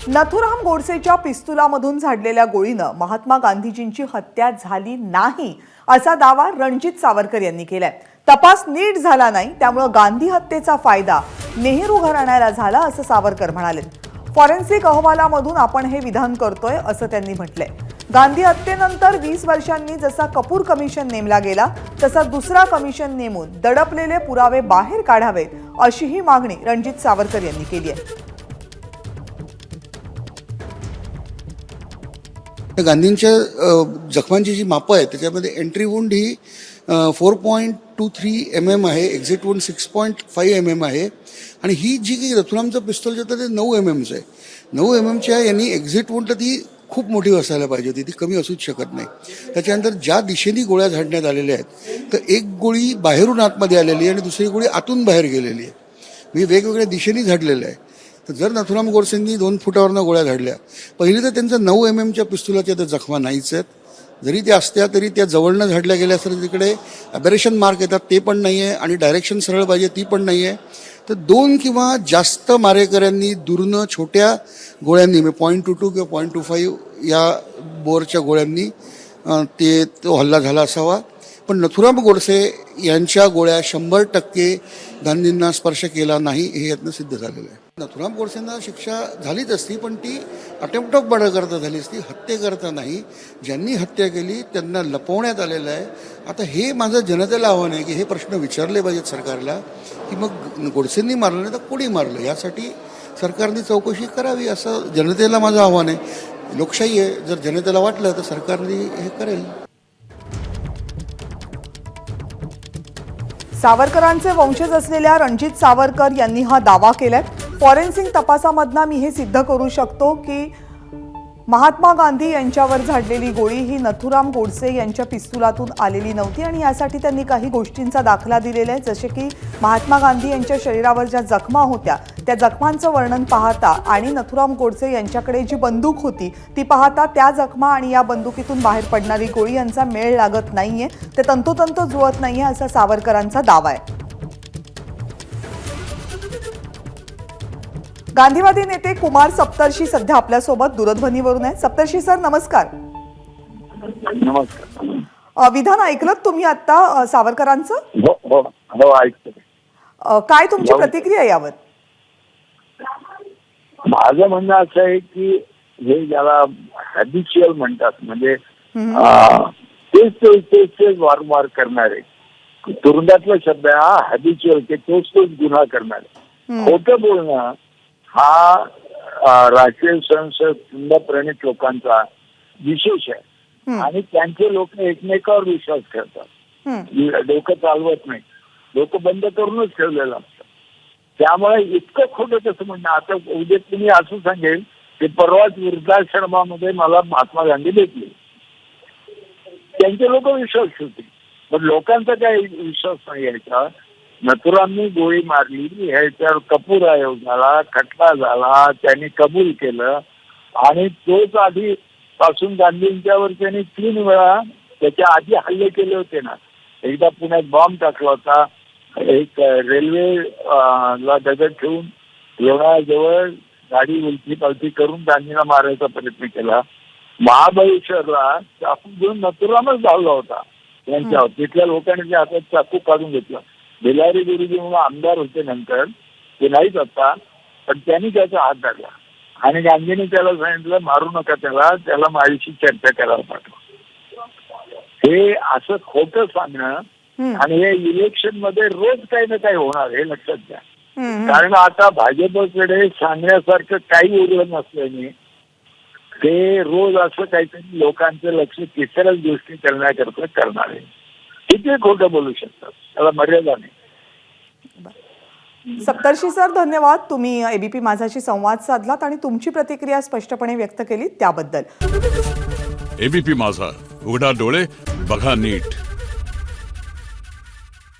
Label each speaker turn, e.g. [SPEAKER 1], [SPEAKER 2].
[SPEAKER 1] नथुराम गोडसेच्या पिस्तुलामधून झाडलेल्या गोळीनं महात्मा गांधीजींची हत्या झाली नाही असा दावा रणजित सावरकर यांनी केलाय। तपास नीट झाला नाही, त्यामुळे गांधी हत्येचा फायदा नेहरू घराण्याला झाला असं सावरकर म्हणाले। फॉरेन्सिक अहवालामधून आपण हे विधान करतोय असं त्यांनी म्हटलंय। गांधी हत्येनंतर 20 वर्षांनी जसा कपूर कमिशन नेमला गेला तसा दुसरा कमिशन नेमून दडपलेले पुरावे बाहेर काढावेत अशी ही मागणी रणजित सावरकर यांनी केली आहे।
[SPEAKER 2] गांधींच्या जखमांची जी मापं आहे त्याच्यामध्ये एंट्री वुंड ही 4.23 mm आहे, एक्झिट वुंड 6.5 mm आहे आणि ही जी काही नथुरामचं पिस्तूल जे होतं ते 9 mm आहे। 9 mm आहे, यांनी एक्झिट वुंड ती खूप मोठी असायला पाहिजे होती, ती कमी असूच शकत नाही। त्याच्यानंतर ज्या दिशेने गोळ्या झाडण्यात आलेल्या आहेत तर एक गोळी बाहेरून आतमध्ये आलेली आहे आणि दुसरी गोळी आतून बाहेर गेलेली आहे, म्हणजे वेगवेगळ्या दिशेने झाडलेलं आहे। तर जर नथुराम गोडसेंनी 2 फुटावरनं गोळ्या झाडल्या, पहिली तर त्यांचं 9 mm पिस्तुलाच्या त्या जखमा नाहीच आहेत, जरी त्या असत्या तरी त्या जवळनं झाडल्या गेल्या असल्या तिकडे ॲबरेशन मार्क येतात ते पण नाही आहे आणि डायरेक्शन सरळ पाहिजे ती पण नाही आहे। तर 2 किंवा जास्त मारेकऱ्यांनी दूरनं छोट्या गोळ्यांनी म्हणजे 0.22 किंवा 0.25 या बोरच्या गोळ्यांनी तो हल्ला झाला असावा। पण नथुराम गोडसे यांच्या गोळ्या 100% गांधींना स्पर्श केला नाही हे यातनं सिद्ध झालेलं आहे। नथुराम गोडसेंना शिक्षा झालीच असती, पण ती अटेम्प्ट ऑफ मर्डर करता झाली असती, हत्येकरता नाही। ज्यांनी हत्या केली त्यांना लपवण्यात आलेलं आहे। आता हे माझं जनतेला आव्हान आहे की हे प्रश्न विचारले पाहिजेत सरकारला की मग गोडसेंनी मारलं नाही तर कोणी मारलं, यासाठी सरकारने चौकशी करावी असं जनतेला माझं आव्हान आहे। लोकशाही आहे, जर जनतेला वाटलं तर सरकारने हे करेल।
[SPEAKER 1] सावरकरांचे वंशज असलेल्या रणजित सावरकर यांनी हा दावा केलाय। फॉरेन्सिक तपासामधनं मी हे सिद्ध करू शकतो की महात्मा गांधी यांच्यावर झाडलेली गोळी ही नथुराम गोडसे यांच्या पिस्तुलातून आलेली नव्हती आणि यासाठी त्यांनी काही गोष्टींचा दाखला दिलेला आहे, जसे की महात्मा गांधी यांच्या शरीरावर ज्या जखमा होत्या त्या जखमांचं वर्णन पाहता आणि नथुराम गोडसे यांच्याकडे जी बंदूक होती ती पाहता त्या जखमा आणि या बंदुकीतून बाहेर पडणारी गोळी यांचा मेळ लागत नाहीये, ते तंतोतंत जुळत नाहीये असा सावरकरांचा दावा आहे। गांधीवादी नेते कुमार सप्तर्षी सध्या आपल्यासोबत दूरध्वनीवरून आहेत। सप्तर्षी सर नमस्कार।
[SPEAKER 3] नमस्कार।
[SPEAKER 1] विधान ऐकलं तुम्ही आता सावरकरांचं?
[SPEAKER 3] हो हो हो ऐकतो।
[SPEAKER 1] काय तुमची प्रतिक्रिया यावर?
[SPEAKER 3] माझं म्हणणं असं आहे की हे ज्याला हॅबिच्युअल म्हणतात, म्हणजे तेच वारंवार करणारे, तुरुंगातला शब्द आहे हा हॅबिच्युअल, ते तोच गुन्हा करणारे। खोटं बोलणं हा राष्ट्रीय स्वयंसेवक प्रणित लोकांचा विशेष आहे आणि त्यांचे लोक एकमेकावर विश्वास करतात, डोकं चालवत नाही, डोकं बंद करूनच ठेवलेलं असतं। त्यामुळे इतकं खोटं कसं म्हणणं, आता उद्या तुम्ही असं सांगेल की परवाच वृद्धाश्रमामध्ये मला महात्मा गांधी भेटले, त्यांचे लोक विश्वास ठेवतील, पण लोकांचा काही विश्वास नाही यायचा। नथुरामनी गोळी मारली, ह्याच्यावर कपूर आयोग झाला, खटला झाला, त्यांनी कबूल केलं आणि तोच आधी पासून गांधींच्यावर त्यांनी 3 वेळा त्याच्या आधी हल्ले केले होते ना। एकदा पुण्यात बॉम्ब टाकला होता, एक रेल्वे ला दगड ठेवून लोणाजवळ गाडी उलटी पालटी करून गांधींना मारायचा प्रयत्न केला। महाबळेश्वरला चाकू घेऊन नथुरामच धावला होता त्यांच्यावर, तिथल्या लोकांनी त्या हातात चाकू काढून घेतला। बेलारी गुरुजी म्हणून आमदार होते नंतर, ते नाहीच आता, पण त्यांनी त्याचा हात धरला आणि गांधींनी त्याला सांगितलं मारू नका त्याला माझ्याशी चर्चा करायला पाठवा। हे असं खोटं सांगणं आणि हे इलेक्शन मध्ये रोज काही ना काही होणार हे लक्षात घ्या, कारण आता भाजपकडे सांगण्यासारखं काही उरलं नसल्याने ते रोज असं काहीतरी लोकांचं लक्ष तिसऱ्याच गोष्टी करण्याकरता करणार आहे। किती खोटं बोलू शकतात, त्याला मर्यादा नाही।
[SPEAKER 1] सप्तर्षी सर धन्यवाद, तुम्ही एबीपी माझाशी संवाद साधलात आणि तुमची प्रतिक्रिया स्पष्टपणे व्यक्त केली त्याबद्दल।
[SPEAKER 4] एबीपी माझा, उघडा डोळे बघा नीट।